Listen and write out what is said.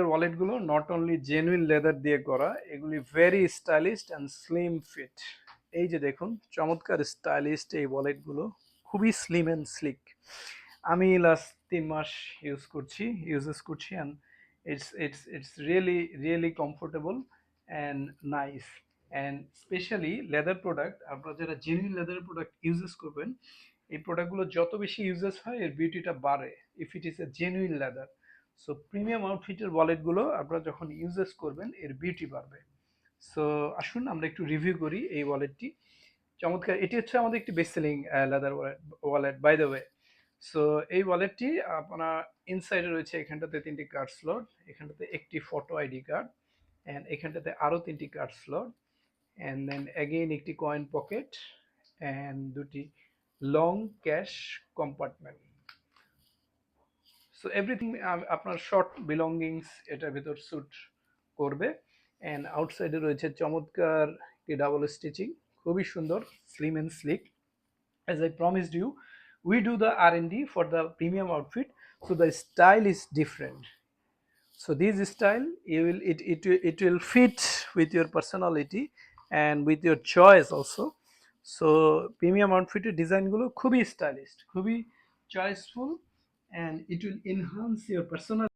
ওয়ালেটগুলো not only genuine leather দিয়ে করা, এগুলি very stylish and slim fit. এই যে দেখুন চমৎকার স্টাইলিশ এই ওয়ালেটগুলো, খুবই স্লিম অ্যান্ড স্লিক। আমি লাস্ট 3 মাস ইউজেস করছি and it's really comfortable and nice. And specially leather product, আপনারা যারা জেনুইন লেদার প্রোডাক্ট ইউজেস করবেন, এই প্রোডাক্টগুলো যত বেশি ইউজেস হয় এর বিউটিটা বাড়ে if it is a genuine leather. So premium আউটফিটের ওয়ালেটগুলো আপনারা যখন ইউজেস করবেন এর বিউটি বাড়বে। সো আসুন আমরা একটু রিভিউ করি এই ওয়ালেটটি। চমৎকার, এটি হচ্ছে আমাদের একটি best selling leather wallet by the way. So এই ওয়ালেটটি আপনার ইনসাইডে রয়েছে এখানটাতে 3টি কার্ড স্লট, এখানটাতে একটি ফটো আইডি কার্ড, অ্যান্ড এখানটাতে আরও 3টি card slot, and then again একটি কয়েন পকেট অ্যান্ড 2টি long cash compartment. So everything আপনার শর্ট বিলঙ্গিংস এটার ভিতর স্যুট করবে। অ্যান্ড আউটসাইডে রয়েছে চমৎকার একটি ডাবল স্টিচিং, খুবই সুন্দর, slim and slick. As I promised you, we do the R&D for the premium outfit, so the style is different. So this style, it will fit with your personality and with your choice also. So premium outfit design গুলো খুবই stylish, খুবই choiceful, and it will enhance your personality.